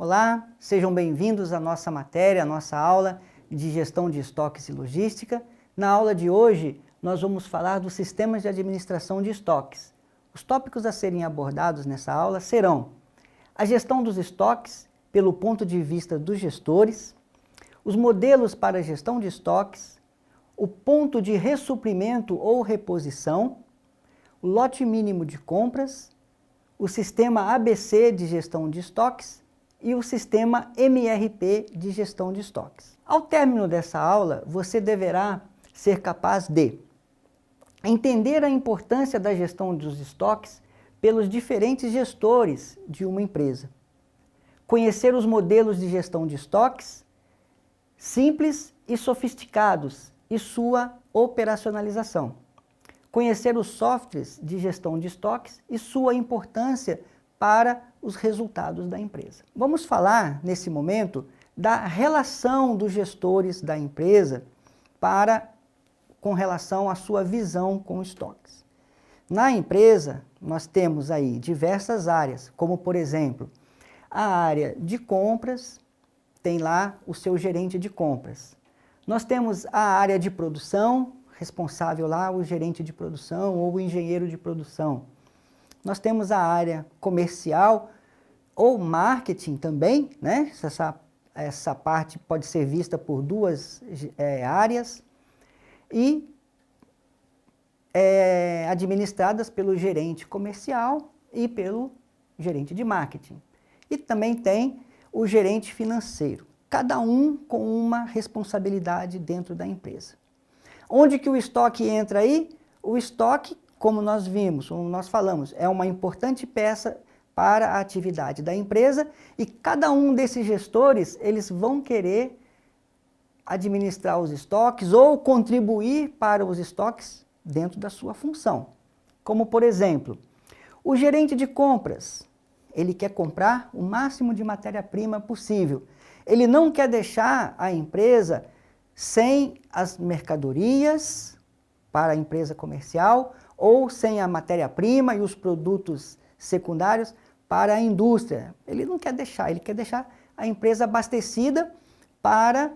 Olá, sejam bem-vindos à nossa matéria, à nossa aula de gestão de estoques e logística. Na aula de hoje, nós vamos falar dos sistemas de administração de estoques. Os tópicos a serem abordados nessa aula serão a gestão dos estoques pelo ponto de vista dos gestores, os modelos para a gestão de estoques, o ponto de ressuprimento ou reposição, o lote mínimo de compras, o sistema ABC de gestão de estoques e o sistema MRP de gestão de estoques. Ao término dessa aula, você deverá ser capaz de entender a importância da gestão dos estoques pelos diferentes gestores de uma empresa, conhecer os modelos de gestão de estoques simples e sofisticados e sua operacionalização, conhecer os softwares de gestão de estoques e sua importância para os resultados da empresa. Vamos falar, nesse momento, da relação dos gestores da empresa com relação à sua visão com estoques. Na empresa, nós temos aí diversas áreas, como, por exemplo, a área de compras, tem lá o seu gerente de compras. Nós temos a área de produção, responsável lá o gerente de produção ou o engenheiro de produção. Nós temos a área comercial ou marketing também, né? Essa parte pode ser vista por duas áreas e administradas pelo gerente comercial e pelo gerente de marketing. E também tem o gerente financeiro, cada um com uma responsabilidade dentro da empresa. Onde que o estoque entra aí? O estoque, como nós vimos, como nós falamos, é uma importante peça para a atividade da empresa e cada um desses gestores, eles vão querer administrar os estoques ou contribuir para os estoques dentro da sua função. Como, por exemplo, o gerente de compras, ele quer comprar o máximo de matéria-prima possível. Ele não quer deixar a empresa sem as mercadorias para a empresa comercial ou sem a matéria-prima e os produtos secundários para a indústria. Ele não quer deixar, ele quer deixar a empresa abastecida para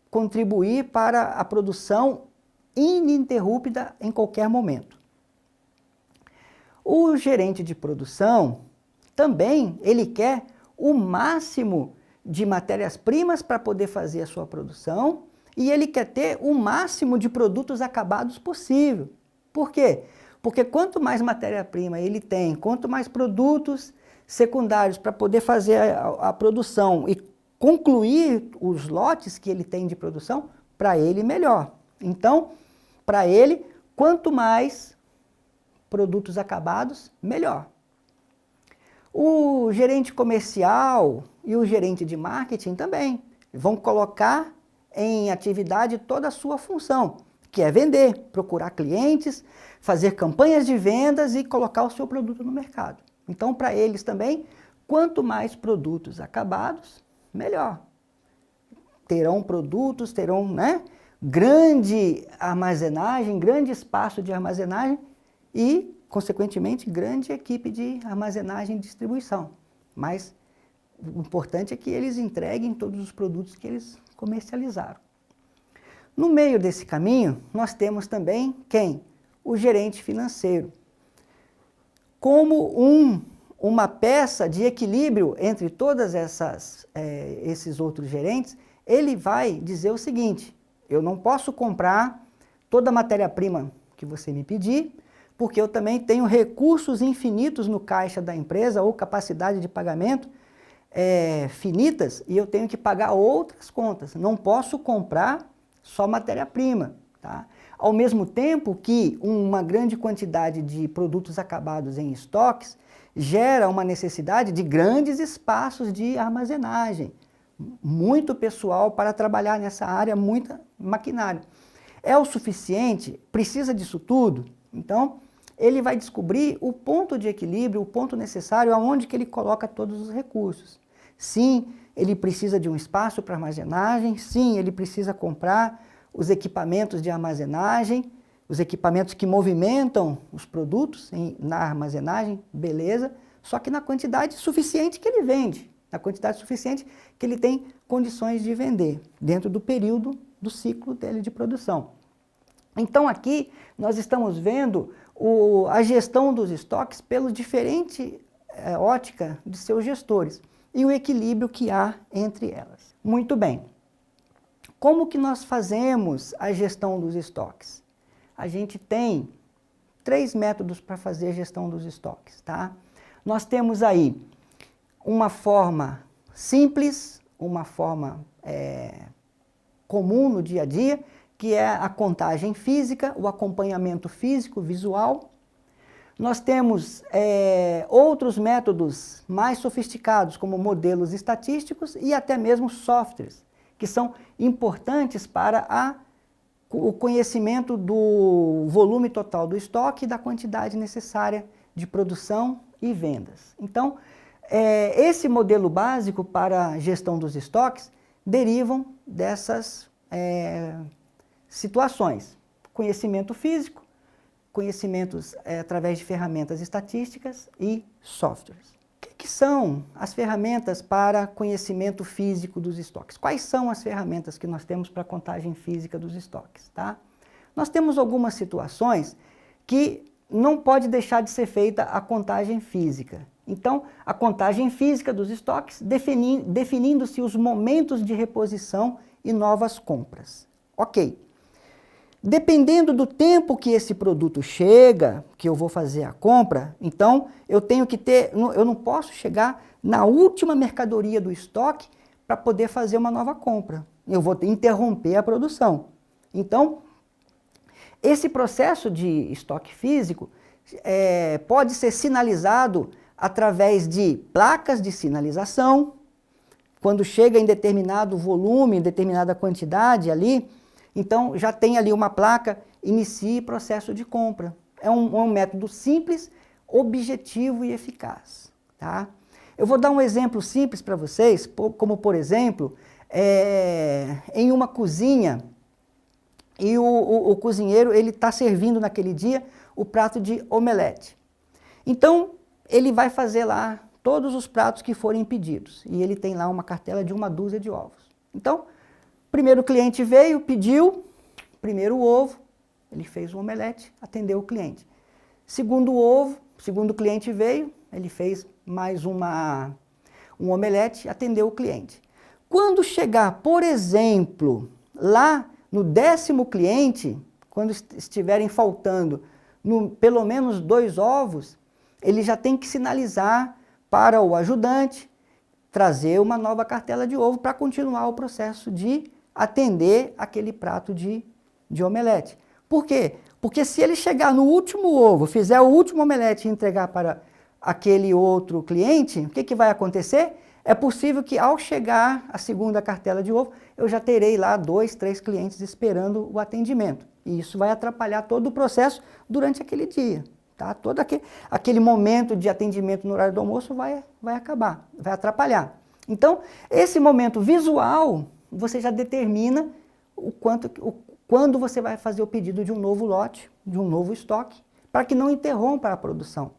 contribuir para a produção ininterrupta em qualquer momento. O gerente de produção também, ele quer o máximo de matérias-primas para poder fazer a sua produção e ele quer ter o máximo de produtos acabados possível. Por quê? Porque quanto mais matéria-prima ele tem, quanto mais produtos secundários para poder fazer a produção e concluir os lotes que ele tem de produção, para ele melhor. Então, para ele, quanto mais produtos acabados, melhor. O gerente comercial e o gerente de marketing também vão colocar em atividade toda a sua função, que é vender, procurar clientes, fazer campanhas de vendas e colocar o seu produto no mercado. Então, para eles também, quanto mais produtos acabados, melhor. Terão produtos, terão, né, grande armazenagem, grande espaço de armazenagem e, consequentemente, grande equipe de armazenagem e distribuição. Mas o importante é que eles entreguem todos os produtos que eles comercializaram. No meio desse caminho, nós temos também quem? O gerente financeiro. Como uma peça de equilíbrio entre todas esses outros gerentes, ele vai dizer o seguinte: eu não posso comprar toda a matéria-prima que você me pedir, porque eu também tenho recursos infinitos no caixa da empresa ou capacidade de pagamento finitas e eu tenho que pagar outras contas. Não posso comprar só matéria-prima, tá? Ao mesmo tempo que uma grande quantidade de produtos acabados em estoques gera uma necessidade de grandes espaços de armazenagem, muito pessoal para trabalhar nessa área, muita maquinário. É o suficiente? Precisa disso tudo? Então, ele vai descobrir o ponto de equilíbrio, o ponto necessário aonde que ele coloca todos os recursos. Sim, ele precisa de um espaço para armazenagem, sim, ele precisa comprar os equipamentos de armazenagem, os equipamentos que movimentam os produtos na armazenagem, beleza, só que na quantidade suficiente que ele vende. na quantidade suficiente que ele tem condições de vender, dentro do período do ciclo dele de produção. Então aqui nós estamos vendo a gestão dos estoques pela diferente ótica de seus gestores e o equilíbrio que há entre elas. Muito bem. Como que nós fazemos a gestão dos estoques? A gente tem 3 métodos para fazer a gestão dos estoques, tá? Nós temos aí uma forma simples, uma forma comum no dia a dia, que é a contagem física, o acompanhamento físico, visual. Nós temos outros métodos mais sofisticados, como modelos estatísticos e até mesmo softwares, que são importantes para o conhecimento do volume total do estoque e da quantidade necessária de produção e vendas. Então, esse modelo básico para a gestão dos estoques derivam dessas situações. Conhecimento físico, conhecimentos através de ferramentas estatísticas e softwares. O que são as ferramentas para conhecimento físico dos estoques? Quais são as ferramentas que nós temos para contagem física dos estoques? Tá? Nós temos algumas situações que não pode deixar de ser feita a contagem física. Então, a contagem física dos estoques, definindo-se os momentos de reposição e novas compras. Ok. Dependendo do tempo que esse produto chega, que eu vou fazer a compra, então eu tenho que eu não posso chegar na última mercadoria do estoque para poder fazer uma nova compra. Eu vou interromper a produção. Então, esse processo de estoque físico pode ser sinalizado através de placas de sinalização. Quando chega em determinado volume, em determinada quantidade ali, então já tem ali uma placa, inicie processo de compra. É um método simples, objetivo e eficaz. Tá? Eu vou dar um exemplo simples para vocês, como por exemplo, em uma cozinha, e o cozinheiro está servindo naquele dia o prato de omelete. Então, ele vai fazer lá todos os pratos que forem pedidos, e ele tem lá uma cartela de 1 dúzia de ovos. Então, primeiro cliente veio, pediu, primeiro o ovo, ele fez o omelete, atendeu o cliente. Segundo ovo, segundo cliente veio, ele fez mais um omelete, atendeu o cliente. Quando chegar, por exemplo, lá no 10º cliente, quando estiverem faltando pelo menos 2 ovos, ele já tem que sinalizar para o ajudante, trazer uma nova cartela de ovo para continuar o processo de atender aquele prato de omelete. Por quê? Porque se ele chegar no último ovo, fizer o último omelete e entregar para aquele outro cliente, o que vai acontecer? É possível que ao chegar a segunda cartela de ovo, eu já terei lá 2, 3 clientes esperando o atendimento. E isso vai atrapalhar todo o processo durante aquele dia. Tá? Todo aquele momento de atendimento no horário do almoço vai acabar, vai atrapalhar. Então, esse momento visual, você já determina quando você vai fazer o pedido de um novo lote, de um novo estoque, para que não interrompa a produção.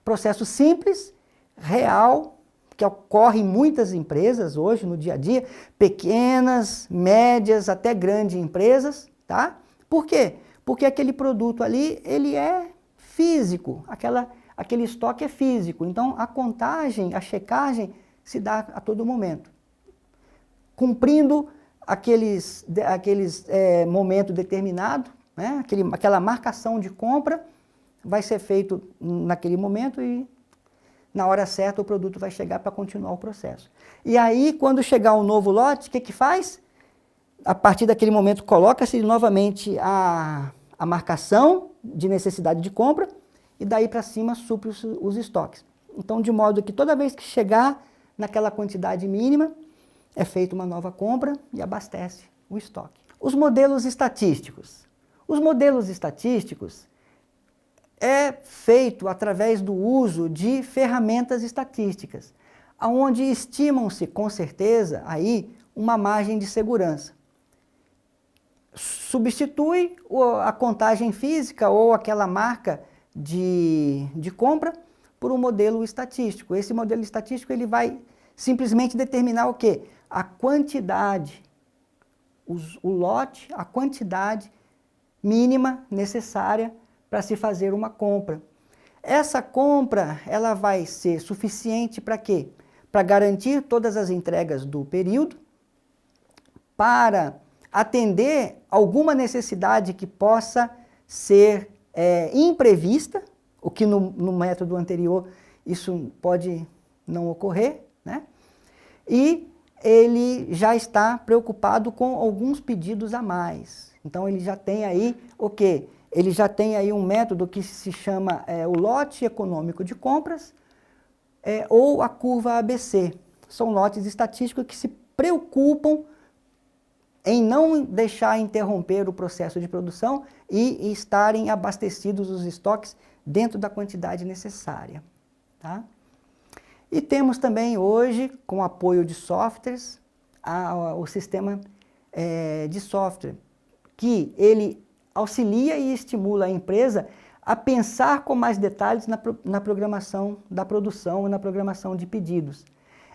Processo simples, real, que ocorre em muitas empresas hoje, no dia a dia, pequenas, médias, até grandes empresas, tá? Por quê? Porque aquele produto ali, ele é físico, aquele estoque é físico, então a contagem, a checagem se dá a todo momento. Cumprindo aqueles momento determinado, né? Aquela marcação de compra vai ser feito naquele momento e na hora certa o produto vai chegar para continuar o processo. E aí, quando chegar um novo lote, o que faz? A partir daquele momento, coloca-se novamente a marcação de necessidade de compra e daí para cima supre os estoques. Então, de modo que toda vez que chegar naquela quantidade mínima, é feita uma nova compra e abastece o estoque. Os modelos estatísticos. Os modelos estatísticos é feito através do uso de ferramentas estatísticas, onde estimam-se com certeza aí uma margem de segurança. Substitui a contagem física ou aquela marca de compra por um modelo estatístico. Esse modelo estatístico ele vai simplesmente determinar o quê? A quantidade, o lote, a quantidade mínima necessária para se fazer uma compra. Essa compra, ela vai ser suficiente para quê? Para garantir todas as entregas do período, para atender alguma necessidade que possa ser imprevista, o que no método anterior isso pode não ocorrer, né? E ele já está preocupado com alguns pedidos a mais. Então ele já tem aí o quê? Ele já tem aí um método que se chama o lote econômico de compras ou a curva ABC. São lotes estatísticos que se preocupam em não deixar interromper o processo de produção e estarem abastecidos os estoques dentro da quantidade necessária. Tá? E temos também hoje, com apoio de softwares, o sistema de software, que ele auxilia e estimula a empresa a pensar com mais detalhes na programação da produção e na programação de pedidos.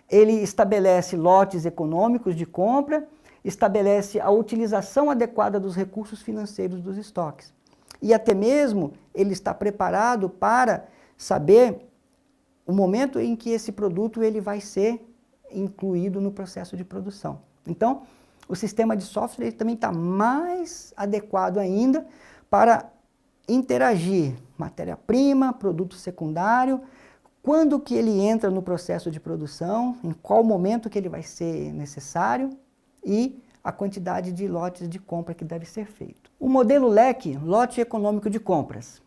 Ele estabelece lotes econômicos de compra, estabelece a utilização adequada dos recursos financeiros dos estoques. E até mesmo ele está preparado para saber o momento em que esse produto ele vai ser incluído no processo de produção. Então, o sistema de software ele também está mais adequado ainda para interagir matéria-prima, produto secundário, quando que ele entra no processo de produção, em qual momento que ele vai ser necessário e a quantidade de lotes de compra que deve ser feito. O modelo LEC, lote econômico de compras,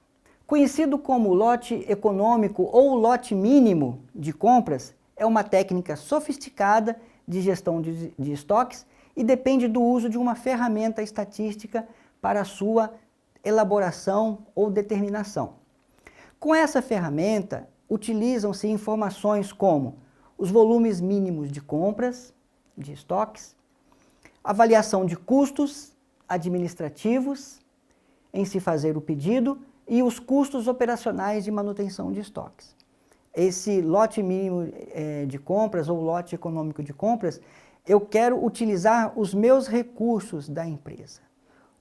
conhecido como lote econômico ou lote mínimo de compras, é uma técnica sofisticada de gestão de estoques e depende do uso de uma ferramenta estatística para a sua elaboração ou determinação. Com essa ferramenta, utilizam-se informações como os volumes mínimos de compras, de estoques, avaliação de custos administrativos em se fazer o pedido e os custos operacionais de manutenção de estoques. Esse lote mínimo de compras ou lote econômico de compras, eu quero utilizar os meus recursos da empresa.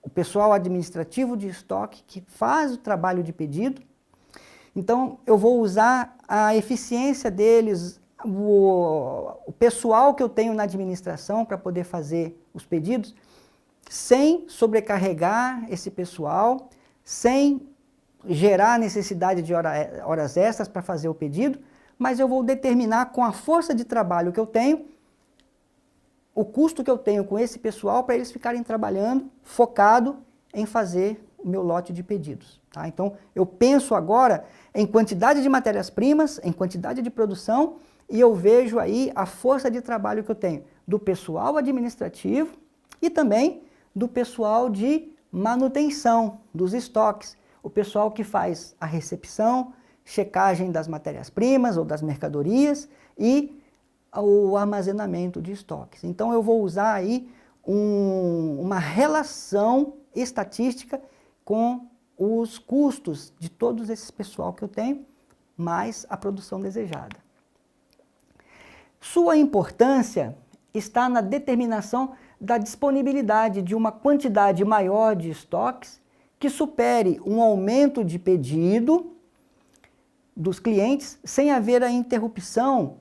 O pessoal administrativo de estoque que faz o trabalho de pedido, então eu vou usar a eficiência deles, o pessoal que eu tenho na administração para poder fazer os pedidos, sem sobrecarregar esse pessoal, sem gerar necessidade de horas extras para fazer o pedido, mas eu vou determinar com a força de trabalho que eu tenho, o custo que eu tenho com esse pessoal para eles ficarem trabalhando, focado em fazer o meu lote de pedidos. Tá? Então, eu penso agora em quantidade de matérias-primas, em quantidade de produção, e eu vejo aí a força de trabalho que eu tenho do pessoal administrativo e também do pessoal de manutenção dos estoques, o pessoal que faz a recepção, checagem das matérias-primas ou das mercadorias e o armazenamento de estoques. Então eu vou usar aí uma relação estatística com os custos de todos esses pessoal que eu tenho, mais a produção desejada. Sua importância está na determinação da disponibilidade de uma quantidade maior de estoques que supere um aumento de pedido dos clientes sem haver a interrupção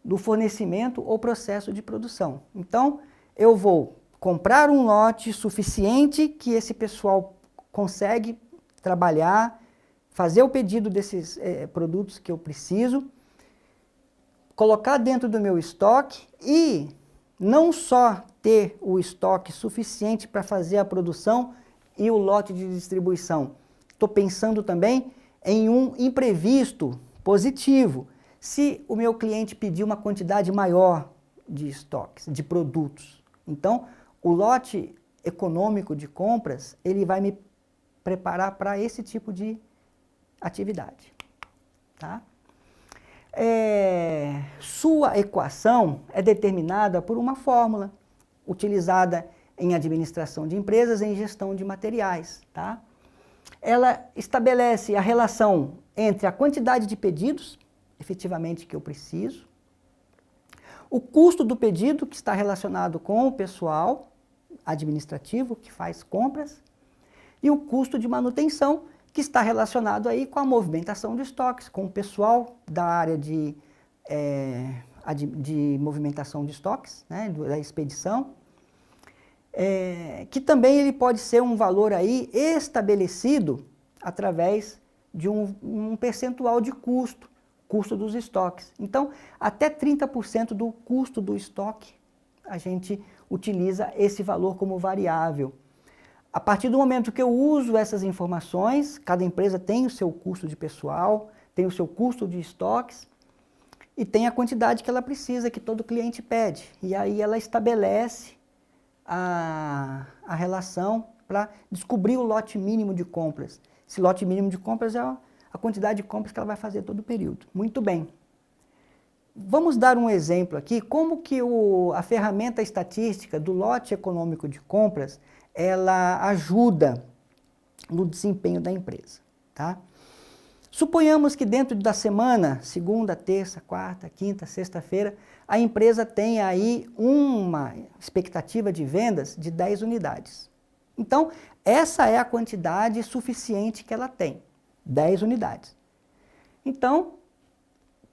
do fornecimento ou processo de produção. Então, eu vou comprar um lote suficiente que esse pessoal consegue trabalhar, fazer o pedido desses produtos que eu preciso, colocar dentro do meu estoque e não só ter o estoque suficiente para fazer a produção e o lote de distribuição. Estou pensando também em um imprevisto positivo. Se o meu cliente pedir uma quantidade maior de estoques, de produtos, então o lote econômico de compras, ele vai me preparar para esse tipo de atividade. Tá? Sua equação é determinada por uma fórmula utilizada em administração de empresas e em gestão de materiais. Tá? Ela estabelece a relação entre a quantidade de pedidos, efetivamente, que eu preciso, o custo do pedido, que está relacionado com o pessoal administrativo que faz compras, e o custo de manutenção, que está relacionado aí com a movimentação de estoques, com o pessoal da área de movimentação de estoques, né, da expedição, que também ele pode ser um valor aí estabelecido através de um percentual de custo dos estoques. Então, até 30% do custo do estoque, a gente utiliza esse valor como variável. A partir do momento que eu uso essas informações, cada empresa tem o seu custo de pessoal, tem o seu custo de estoques e tem a quantidade que ela precisa, que todo cliente pede. E aí ela estabelece a relação para descobrir o lote mínimo de compras. Esse lote mínimo de compras é a quantidade de compras que ela vai fazer todo o período. Muito bem. Vamos dar um exemplo aqui, como que a ferramenta estatística do lote econômico de compras, ela ajuda no desempenho da empresa, tá? Suponhamos que dentro da semana, segunda, terça, quarta, quinta, sexta-feira, a empresa tenha aí uma expectativa de vendas de 10 unidades. Então, essa é a quantidade suficiente que ela tem, 10 unidades. Então,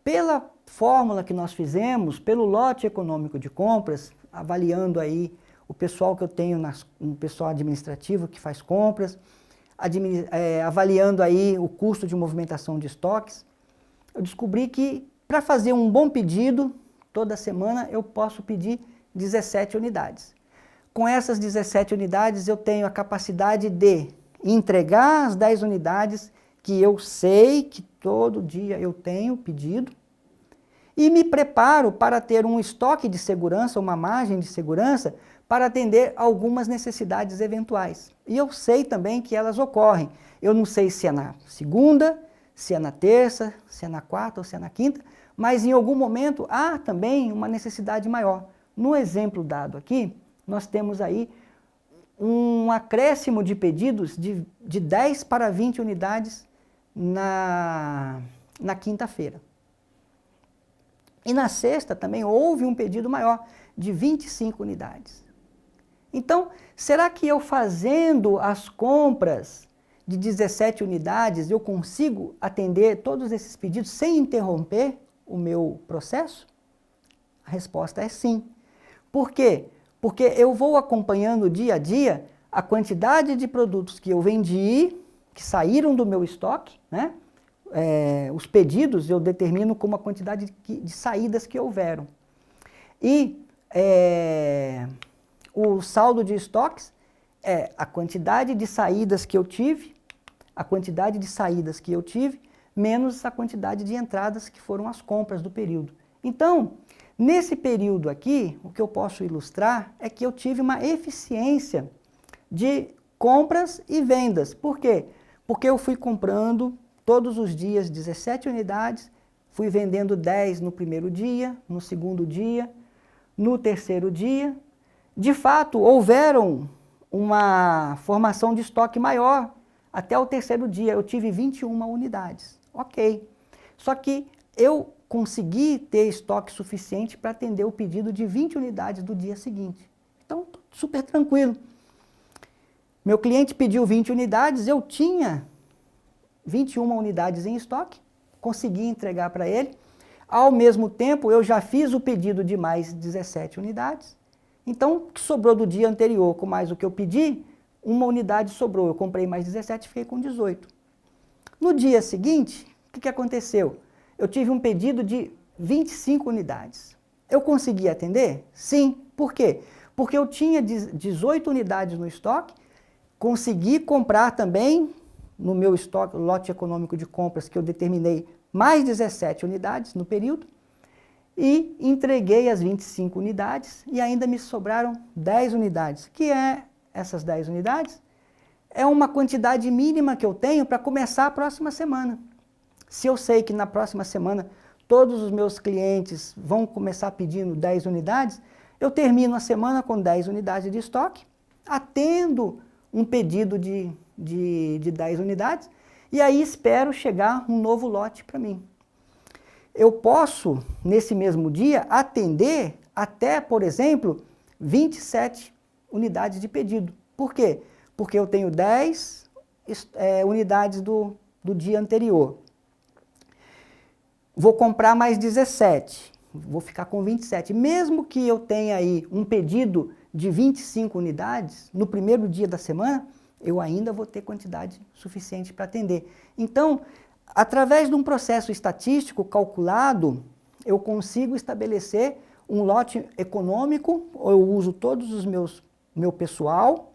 pela fórmula que nós fizemos, pelo lote econômico de compras, avaliando aí o pessoal que eu tenho, no pessoal administrativo que faz compras, avaliando aí o custo de movimentação de estoques, eu descobri que para fazer um bom pedido, toda semana eu posso pedir 17 unidades. Com essas 17 unidades eu tenho a capacidade de entregar as 10 unidades que eu sei que todo dia eu tenho pedido e me preparo para ter um estoque de segurança, uma margem de segurança para atender algumas necessidades eventuais. E eu sei também que elas ocorrem. Eu não sei se é na segunda, se é na terça, se é na quarta ou se é na quinta, mas em algum momento há também uma necessidade maior. No exemplo dado aqui, nós temos aí um acréscimo de pedidos de 10 para 20 unidades na quinta-feira. E na sexta também houve um pedido maior, de 25 unidades. Então, será que eu fazendo as compras de 17 unidades, eu consigo atender todos esses pedidos sem interromper o meu processo? A resposta é sim. Por quê? Porque eu vou acompanhando dia a dia a quantidade de produtos que eu vendi, que saíram do meu estoque, né? Os pedidos eu determino como a quantidade de saídas que houveram. E o saldo de estoques é a quantidade de saídas que eu tive, menos a quantidade de entradas que foram as compras do período. Então, nesse período aqui, o que eu posso ilustrar é que eu tive uma eficiência de compras e vendas. Por quê? Porque eu fui comprando todos os dias 17 unidades, fui vendendo 10 no primeiro dia, no segundo dia, no terceiro dia. De fato, houveram uma formação de estoque maior. Até o terceiro dia eu tive 21 unidades. Ok. Só que eu consegui ter estoque suficiente para atender o pedido de 20 unidades do dia seguinte. Então, super tranquilo. Meu cliente pediu 20 unidades, eu tinha 21 unidades em estoque, consegui entregar para ele. Ao mesmo tempo, eu já fiz o pedido de mais 17 unidades. Então, o que sobrou do dia anterior, com mais o que eu pedi, uma unidade sobrou. Eu comprei mais 17 e fiquei com 18. No dia seguinte, o que aconteceu? Eu tive um pedido de 25 unidades. Eu consegui atender? Sim. Por quê? Porque eu tinha 18 unidades no estoque, consegui comprar também, no meu estoque, lote econômico de compras, que eu determinei mais 17 unidades no período, e entreguei as 25 unidades e ainda me sobraram 10 unidades. Que é essas 10 unidades? É uma quantidade mínima que eu tenho para começar a próxima semana. Se eu sei que na próxima semana todos os meus clientes vão começar pedindo 10 unidades, eu termino a semana com 10 unidades de estoque, atendo um pedido de 10 unidades, e aí espero chegar um novo lote para mim. eu posso, nesse mesmo dia, atender até, por exemplo, 27 unidades de pedido. Por quê? Porque eu tenho 10 unidades do dia anterior. Vou comprar mais 17, vou ficar com 27. Mesmo que eu tenha aí um pedido de 25 unidades, no primeiro dia da semana, eu ainda vou ter quantidade suficiente para atender. Então, através de um processo estatístico calculado, eu consigo estabelecer um lote econômico, eu uso todos os meu pessoal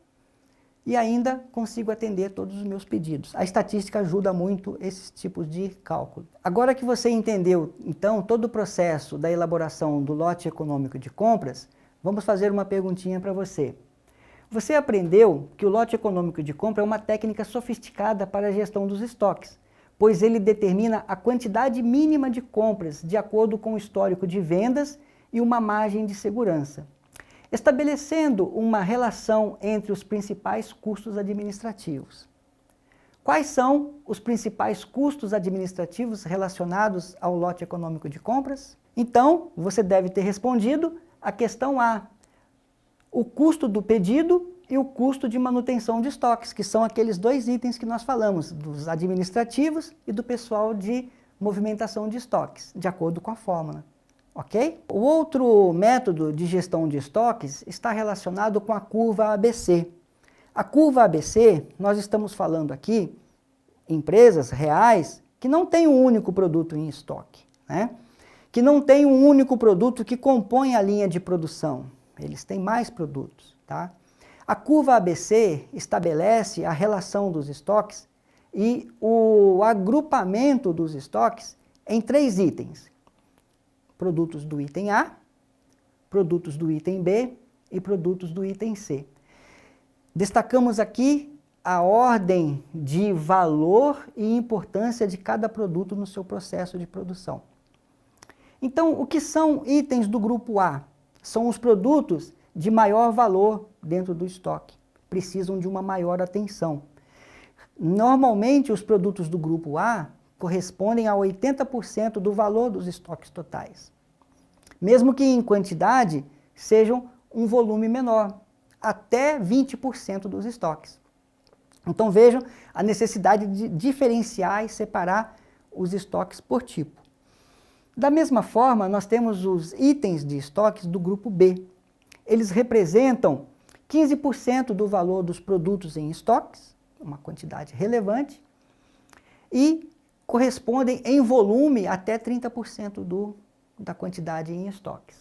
e ainda consigo atender todos os meus pedidos. A estatística ajuda muito esses tipos de cálculo. Agora que você entendeu, então, todo o processo da elaboração do lote econômico de compras, vamos fazer uma perguntinha para você. Você aprendeu que o lote econômico de compra é uma técnica sofisticada para a gestão dos estoques, pois ele determina a quantidade mínima de compras de acordo com o histórico de vendas e uma margem de segurança, estabelecendo uma relação entre os principais custos administrativos. Quais são os principais custos administrativos relacionados ao lote econômico de compras? Então, você deve ter respondido a questão A, o custo do pedido e o custo de manutenção de estoques, que são aqueles dois itens que nós falamos, dos administrativos e do pessoal de movimentação de estoques, de acordo com a fórmula. Ok? O outro método de gestão de estoques está relacionado com a curva ABC. A curva ABC, nós estamos falando aqui, empresas reais que não têm um único produto em estoque, né? Que não tem um único produto que compõe a linha de produção. Eles têm mais produtos, tá? A curva ABC estabelece a relação dos estoques e o agrupamento dos estoques em 3 itens. Produtos do item A, produtos do item B e produtos do item C. Destacamos aqui a ordem de valor e importância de cada produto no seu processo de produção. Então, o que são itens do grupo A? São os produtos de maior valor dentro do estoque, precisam de uma maior atenção. Normalmente, os produtos do grupo A correspondem a 80% do valor dos estoques totais. Mesmo que em quantidade sejam um volume menor, até 20% dos estoques. Então vejam a necessidade de diferenciar e separar os estoques por tipo. Da mesma forma, nós temos os itens de estoques do grupo B. Eles representam 15% do valor dos produtos em estoques, uma quantidade relevante, e correspondem em volume até 30% da quantidade em estoques.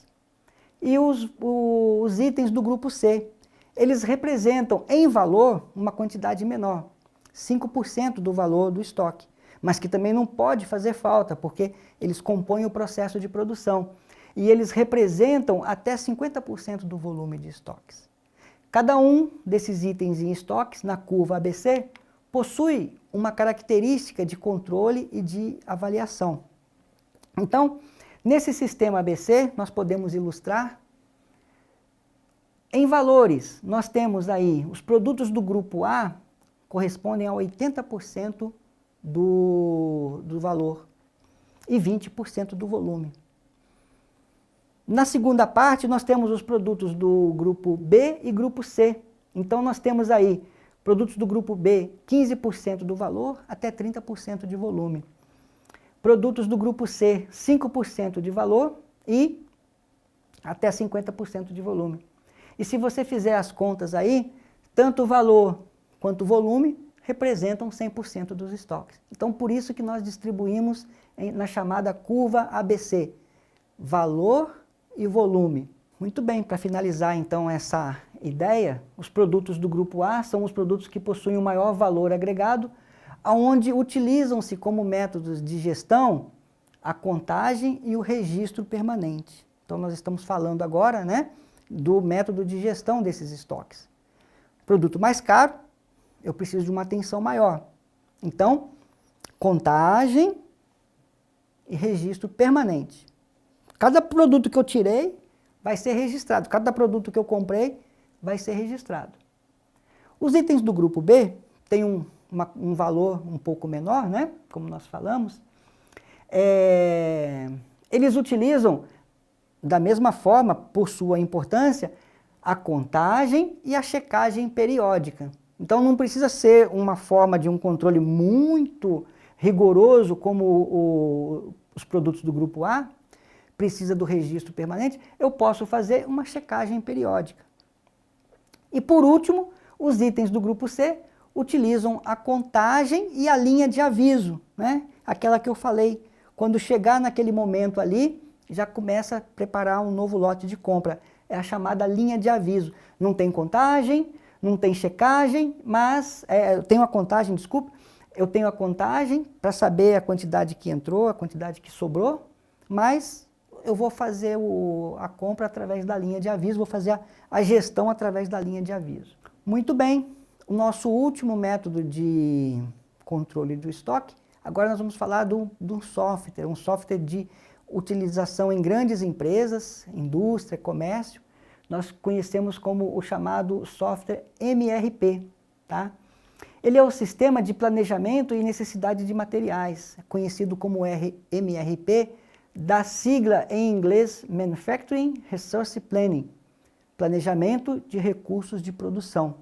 E os itens do grupo C, eles representam em valor uma quantidade menor, 5% do valor do estoque, mas que também não pode fazer falta, porque eles compõem o processo de produção. E eles representam até 50% do volume de estoques. Cada um desses itens em estoques, na curva ABC, possui uma característica de controle e de avaliação. Então, nesse sistema ABC, nós podemos ilustrar em valores. Nós temos aí os produtos do grupo A correspondem a 80% do valor e 20% do volume. Na segunda parte, nós temos os produtos do grupo B e grupo C. Então, nós temos aí produtos do grupo B, 15% do valor até 30% de volume. Produtos do grupo C, 5% de valor e até 50% de volume. E se você fizer as contas aí, tanto o valor quanto o volume representam 100% dos estoques. Então, por isso que nós distribuímos na chamada curva ABC, valor e volume. Muito bem, para finalizar então essa ideia, os produtos do grupo A são os produtos que possuem o maior valor agregado, onde utilizam-se como métodos de gestão a contagem e o registro permanente. Então nós estamos falando agora, né, do método de gestão desses estoques. Produto mais caro, eu preciso de uma atenção maior. Então, contagem e registro permanente. Cada produto que eu tirei vai ser registrado, cada produto que eu comprei vai ser registrado. Os itens do grupo B têm um valor um pouco menor, né? Como nós falamos. Eles utilizam, da mesma forma, por sua importância, a contagem e a checagem periódica. Então não precisa ser uma forma de um controle muito rigoroso como os produtos do grupo A, precisa do registro permanente, eu posso fazer uma checagem periódica. E por último, os itens do grupo C utilizam a contagem e a linha de aviso, né? Aquela que eu falei, quando chegar naquele momento ali, já começa a preparar um novo lote de compra. É a chamada linha de aviso. Não tem contagem, não tem checagem, mas eu tenho a contagem, desculpa, eu tenho a contagem para saber a quantidade que entrou, a quantidade que sobrou, mas eu vou fazer a compra através da linha de aviso, vou fazer a gestão através da linha de aviso. Muito bem, o nosso último método de controle do estoque, agora nós vamos falar do software, um software de utilização em grandes empresas, indústria, comércio. Nós conhecemos como o chamado software MRP, tá? Ele é o Sistema de Planejamento e Necessidade de Materiais, conhecido como MRP, da sigla em inglês Manufacturing Resource Planning, Planejamento de Recursos de Produção.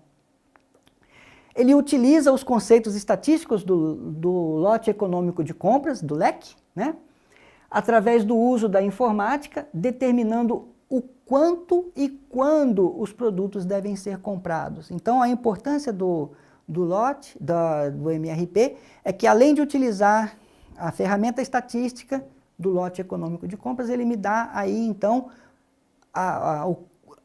Ele utiliza os conceitos estatísticos do lote econômico de compras, do LEC, né? Através do uso da informática, determinando o quanto e quando os produtos devem ser comprados. Então, a importância do lote, do MRP, é que além de utilizar a ferramenta estatística do lote econômico de compras, ele me dá aí, então, a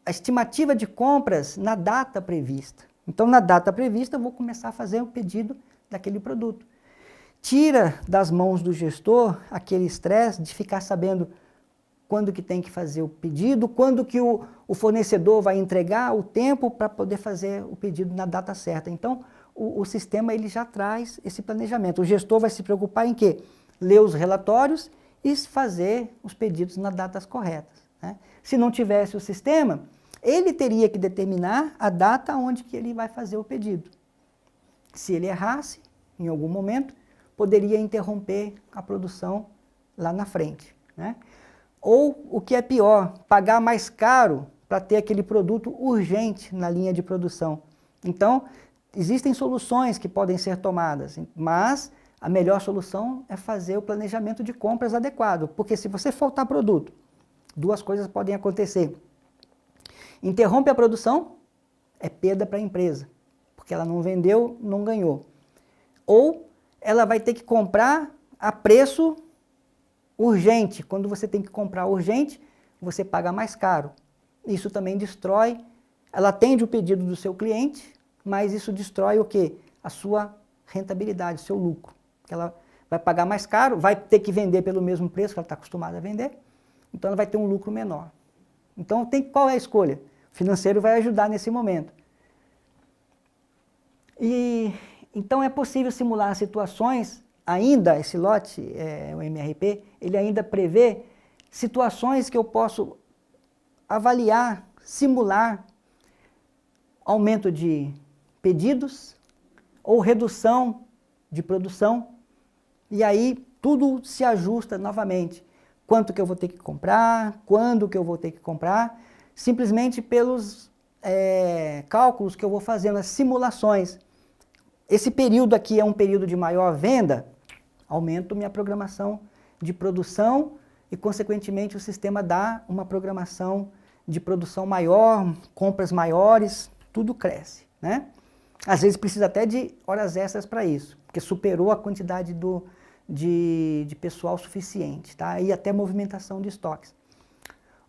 estimativa de compras na data prevista. Então, na data prevista, eu vou começar a fazer o pedido daquele produto. Tira das mãos do gestor aquele estresse de ficar sabendo quando que tem que fazer o pedido, quando que o fornecedor vai entregar, o tempo para poder fazer o pedido na data certa. Então, o sistema ele já traz esse planejamento. O gestor vai se preocupar em quê? Ler os relatórios e fazer os pedidos nas datas corretas, né? Se não tivesse o sistema, ele teria que determinar a data onde que ele vai fazer o pedido. Se ele errasse, em algum momento, poderia interromper a produção lá na frente, né? Ou, o que é pior, pagar mais caro para ter aquele produto urgente na linha de produção. Então, existem soluções que podem ser tomadas, mas a melhor solução é fazer o planejamento de compras adequado, porque se você faltar produto, duas coisas podem acontecer. Interrompe a produção, é perda para a empresa, porque ela não vendeu, não ganhou. Ou ela vai ter que comprar a preço urgente. Quando você tem que comprar urgente, você paga mais caro. Isso também destrói, ela atende o pedido do seu cliente, mas isso destrói o quê? A sua rentabilidade, o seu lucro. Ela vai pagar mais caro, vai ter que vender pelo mesmo preço que ela está acostumada a vender, então ela vai ter um lucro menor. Então, qual é a escolha? O financeiro vai ajudar nesse momento. Então, é possível simular situações, ainda, esse lote, o MRP, ele ainda prevê situações que eu posso avaliar, simular aumento de pedidos ou redução de produção, e aí tudo se ajusta novamente. Quanto que eu vou ter que comprar, quando que eu vou ter que comprar, simplesmente pelos cálculos que eu vou fazendo, as simulações. Esse período aqui é um período de maior venda, aumento minha programação de produção e, consequentemente, o sistema dá uma programação de produção maior, compras maiores, tudo cresce, né? Às vezes precisa até de horas extras para isso, porque superou a quantidade de pessoal suficiente, tá? E até movimentação de estoques.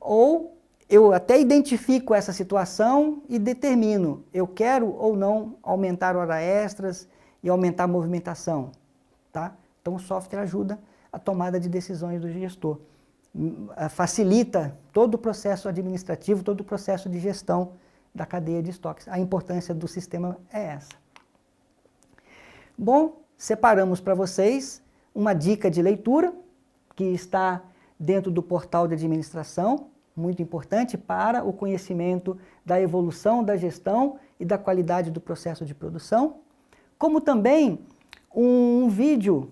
Ou eu até identifico essa situação e determino, eu quero ou não aumentar horas extras e aumentar a movimentação, tá? Então o software ajuda a tomada de decisões do gestor, facilita todo o processo administrativo, todo o processo de gestão da cadeia de estoques. A importância do sistema é essa. Bom, separamos para vocês uma dica de leitura que está dentro do portal de administração, muito importante para o conhecimento da evolução da gestão e da qualidade do processo de produção, como também um vídeo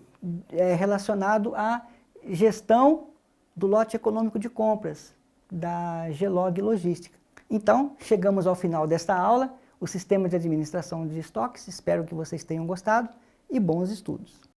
relacionado a gestão do lote econômico de compras, da Gelog Logística. Então, chegamos ao final desta aula, o Sistema de Administração de Estoques. Espero que vocês tenham gostado e bons estudos.